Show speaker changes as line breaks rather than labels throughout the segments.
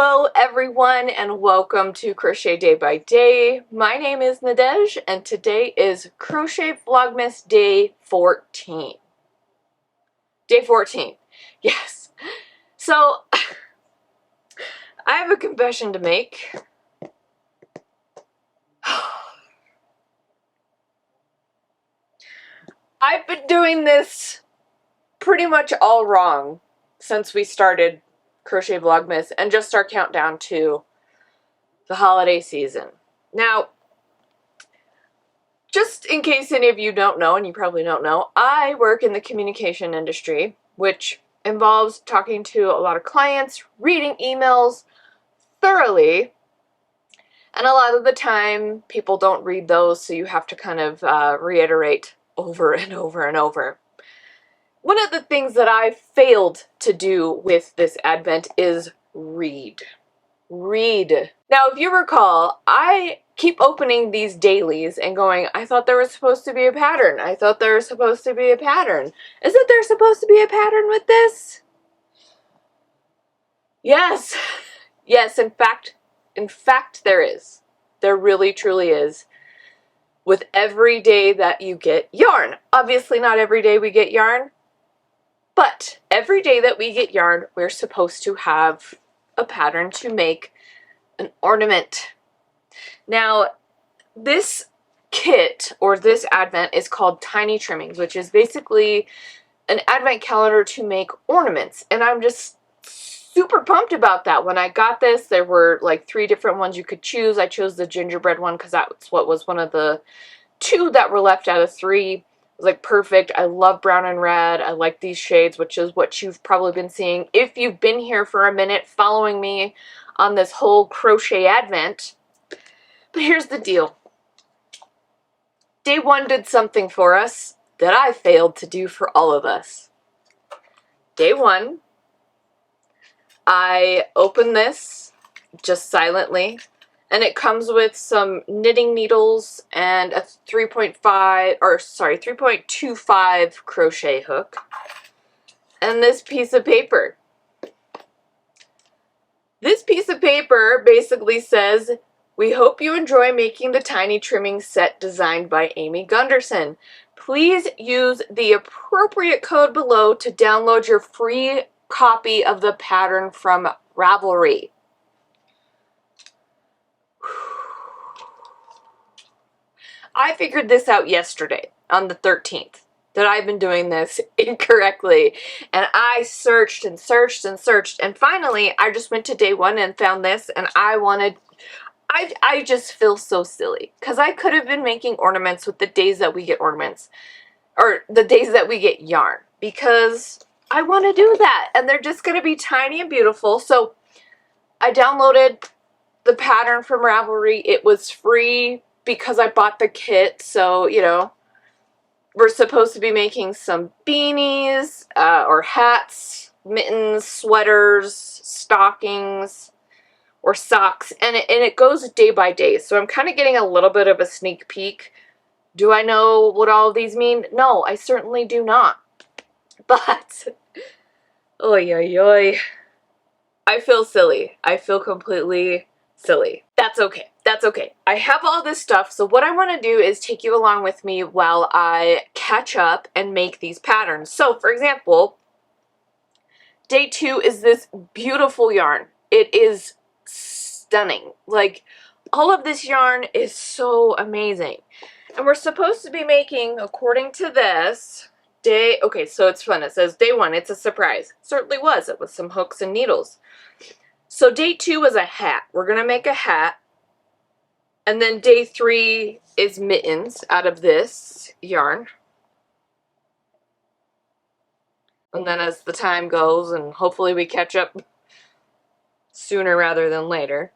Hello everyone and welcome to Crochet Day by Day. My name is Nadej and today is Crochet Vlogmas Day 14. Day 14, yes. So, I have a confession to make. I've been doing this pretty much all wrong since we started Crochet Vlogmas and just our countdown to the holiday season. Now, just in case any of you don't know, and you probably don't know, I work in the communication industry, which involves talking to a lot of clients, reading emails thoroughly, and a lot of the time people don't read those, so you have to kind of reiterate over and over and over. One of the things that I failed to do with this Advent is read. Read. Now, if you recall, I keep opening these dailies and going, I thought there was supposed to be a pattern. I thought there was supposed to be a pattern. Isn't there supposed to be a pattern with this? Yes. Yes, in fact, there is. There really, truly is. With every day that you get yarn. Obviously, not every day we get yarn, but every day that we get yarn, we're supposed to have a pattern to make an ornament. Now, this kit, or this Advent, is called Tiny Trimmings, which is basically an Advent calendar to make ornaments, and I'm just super pumped about that. When I got this, there were like 3 different ones you could choose. I chose the gingerbread one because that's what was one of the 2 that were left out of 3. It was like perfect. I love brown and red. I like these shades, which is what you've probably been seeing if you've been here for a minute following me on this whole crochet Advent. But here's the deal. Day 1 did something for us that I failed to do for all of us. Day 1, I opened this just silently, and it comes with some knitting needles and a 3.25 crochet hook, and this piece of paper. This piece of paper basically says, "We hope you enjoy making the tiny trimming set designed by Amy Gunderson. Please use the appropriate code below to download your free copy of the pattern from Ravelry." I figured this out yesterday on the 13th, that I've been doing this incorrectly, and I searched and searched and searched, and finally I just went to day 1 and found this, and I just feel so silly, because I could have been making ornaments with the days that we get ornaments, or the days that we get yarn, because I want to do that, and they're just going to be tiny and beautiful. So I downloaded the pattern from Ravelry. It was free because I bought the kit, so, you know, we're supposed to be making some beanies, or hats, mittens, sweaters, stockings, or socks, and it goes day by day, so I'm kind of getting a little bit of a sneak peek. Do I know what all of these mean? No, I certainly do not. But, oy, oy, oy, I feel silly. I feel completely silly. That's okay. That's okay. I have all this stuff, so what I want to do is take you along with me while I catch up and make these patterns. So, for example, day 2 is this beautiful yarn. It is stunning. Like, all of this yarn is so amazing. And we're supposed to be making, according to this, okay, so it's fun. It says day 1, it's a surprise. Certainly was. It was some hooks and needles. So day 2 is a hat. We're going to make a hat. And then day 3 is mittens out of this yarn. And then as the time goes, and hopefully we catch up sooner rather than later.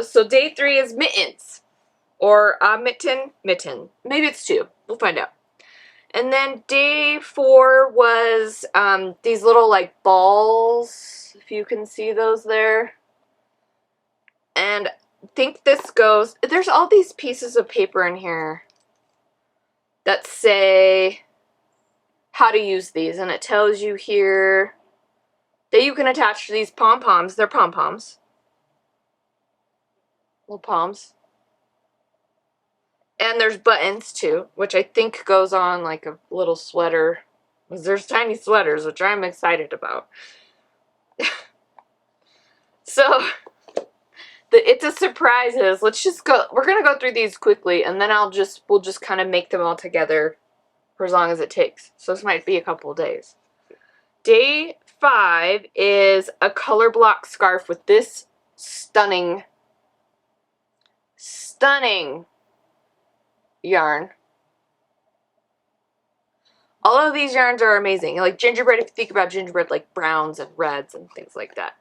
So day 3 is mittens. Or mitten. Maybe it's 2. We'll find out. And then day 4 was these little like balls, if you can see those there. And I think this goes, there's all these pieces of paper in here that say how to use these, and it tells you here that you can attach these pom-poms. They're pom-poms. little palms. And there's buttons too, which I think goes on like a little sweater. There's tiny sweaters, which I'm excited about. So, It's a Surprises. Let's just go. We're going to go through these quickly, and then we'll just kind of make them all together for as long as it takes. So this might be a couple of days. Day 5 is a color block scarf with this stunning yarn. All of these yarns are amazing. Like gingerbread, if you think about gingerbread, like browns and reds and things like that.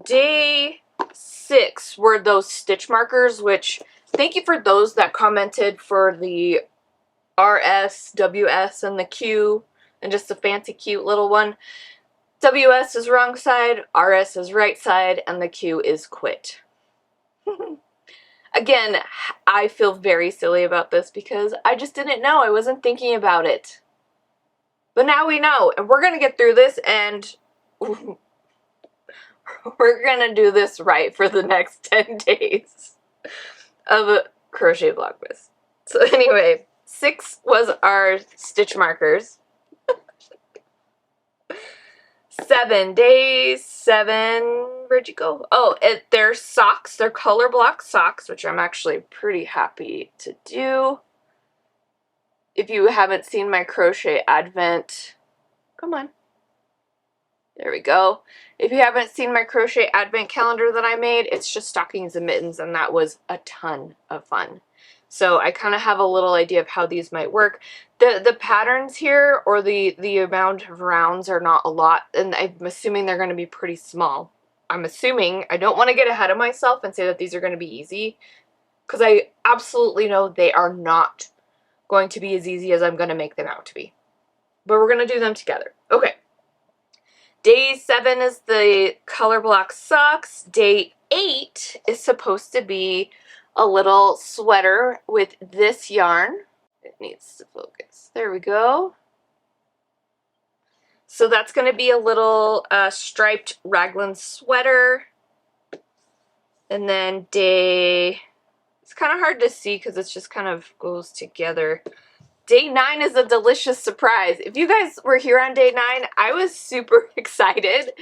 Day 6 were those stitch markers, which thank you for those that commented for the RS, WS, and the Q, and just the fancy cute little one. WS is wrong side, RS is right side, and the Q is quit. Again, I feel very silly about this because I just didn't know. I wasn't thinking about it. But now we know, and we're going to get through this, and we're going to do this right for the next 10 days of Crochet VLOGMAS. So anyway, 6 was our stitch markers. 7 days, 7, where'd you go? Oh, they're socks, they're color block socks, which I'm actually pretty happy to do. If you haven't seen my crochet advent, come on. There we go. If you haven't seen my crochet advent calendar that I made, it's just stockings and mittens, and that was a ton of fun. So I kind of have a little idea of how these might work. The patterns here, or the amount of rounds, are not a lot, and I'm assuming they're going to be pretty small. I'm assuming. I don't want to get ahead of myself and say that these are going to be easy, because I absolutely know they are not going to be as easy as I'm going to make them out to be. But we're going to do them together. Okay. Day 7 is the color block socks. Day 8 is supposed to be a little sweater with this yarn. It needs to focus. There we go. So that's going to be a little striped raglan sweater. And then it's kind of hard to see because it just kind of goes together. Day 9 is a delicious surprise. If you guys were here on day 9, I was super excited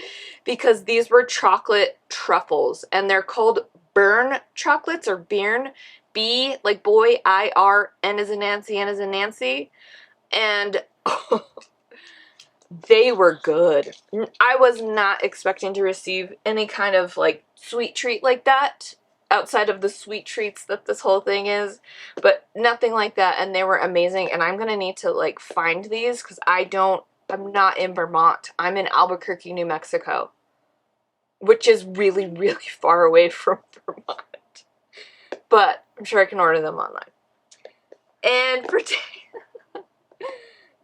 because these were chocolate truffles, and they're called Byrne chocolates, or Byrne, B like boy, I-R, N as in Nancy, N as in Nancy, and they were good. I was not expecting to receive any kind of like sweet treat like that, outside of the sweet treats that this whole thing is, but nothing like that, and they were amazing. And I'm gonna need to like find these because I'm not in Vermont. I'm in Albuquerque, New Mexico, which is really, really far away from Vermont, but I'm sure I can order them online. And for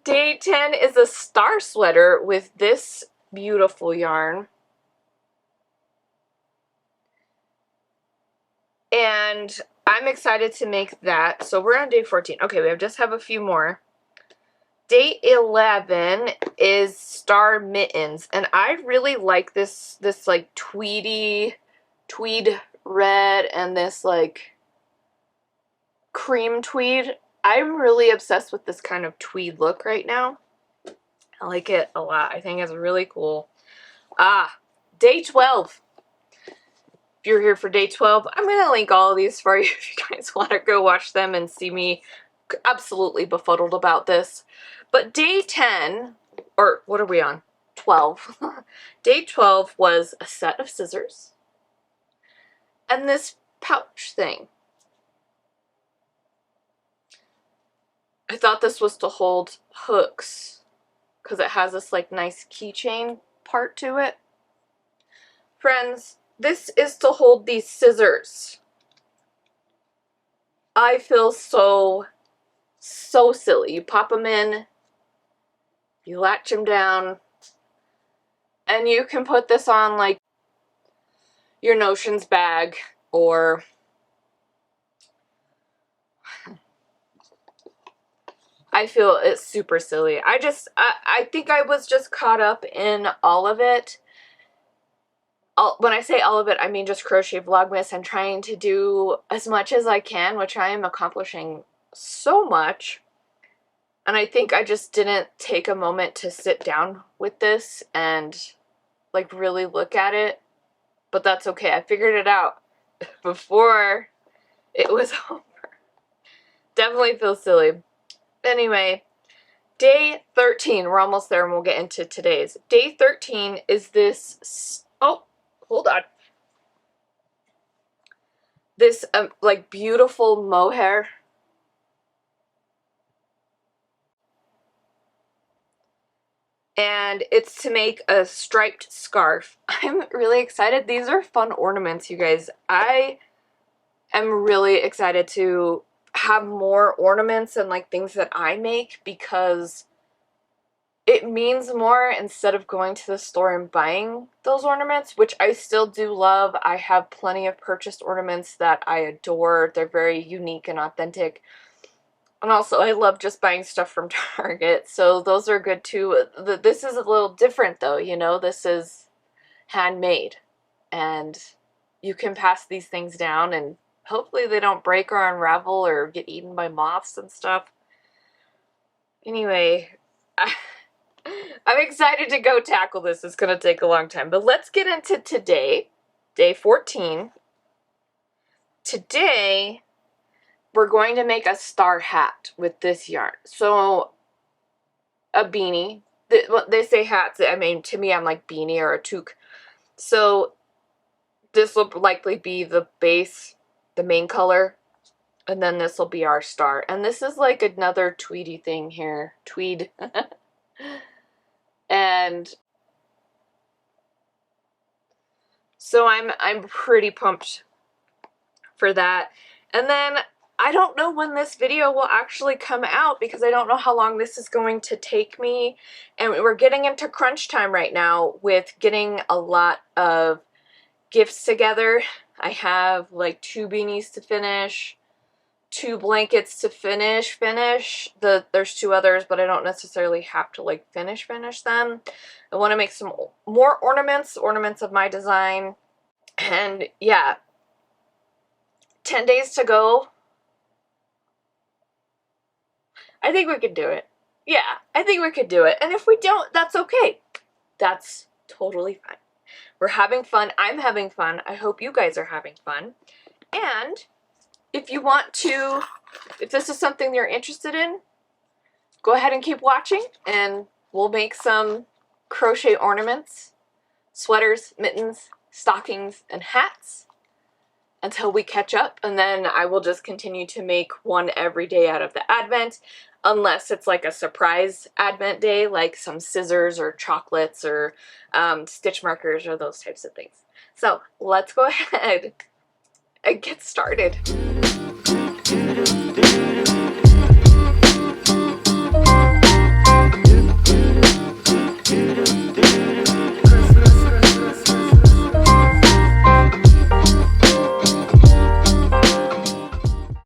day 10 is a star sweater with this beautiful yarn. And I'm excited to make that. So we're on day 14. Okay, we just have a few more. Day 11 is star mittens. And I really like this like tweed red and this like cream tweed. I'm really obsessed with this kind of tweed look right now. I like it a lot. I think it's really cool. Day 12. If you're here for day 12, I'm going to link all of these for you if you guys want to go watch them and see me absolutely befuddled about this. But day 10, or what are we on? 12. Day 12 was a set of scissors and this pouch thing. I thought this was to hold hooks because it has this like nice keychain part to it. Friends, this is to hold these scissors. I feel so silly. You pop them in, you latch them down, and you can put this on like your notions bag, or I feel it's super silly. I think I was just caught up in all of it. when I say all of it, I mean just Crochet Vlogmas and trying to do as much as I can, which I am accomplishing so much. And I think I just didn't take a moment to sit down with this and like really look at it. But that's okay. I figured it out before it was over. Definitely feels silly. Anyway, day 13. We're almost there and we'll get into today's. Day 13 is this... Oh, hold on. This like beautiful mohair. And it's to make a striped scarf. I'm really excited. These are fun ornaments, you guys. I am really excited to have more ornaments and like things that I make because it means more instead of going to the store and buying those ornaments, which I still do love. I have plenty of purchased ornaments that I adore. They're very unique and authentic. And also, I love just buying stuff from Target, so those are good too. This is a little different though, you know, this is handmade. And you can pass these things down and hopefully they don't break or unravel or get eaten by moths and stuff. Anyway, I'm excited to go tackle this. It's going to take a long time. But let's get into today, day 14. Today, we're going to make a star hat with this yarn. So, a beanie. They say hats. I mean, to me, I'm like beanie or a toque. So, this will likely be the base, the main color. And then this will be our star. And this is like another tweedy thing here. Tweed. And so I'm pretty pumped for that. And then I don't know when this video will actually come out because I don't know how long this is going to take me. And we're getting into crunch time right now with getting a lot of gifts together. I have like 2 beanies to finish, 2 blankets to finish. There's 2 others, but I don't necessarily have to like finish them. I want to make some more ornaments of my design. And yeah, 10 days to go. I think we could do it. Yeah, I think we could do it. And if we don't, that's okay. That's totally fine. We're having fun. I'm having fun. I hope you guys are having fun. And if you want to, if this is something you're interested in, go ahead and keep watching and we'll make some crochet ornaments, sweaters, mittens, stockings, and hats until we catch up. And then I will just continue to make one every day out of the Advent, unless it's like a surprise Advent day, like some scissors or chocolates or stitch markers or those types of things. So let's go ahead and get started.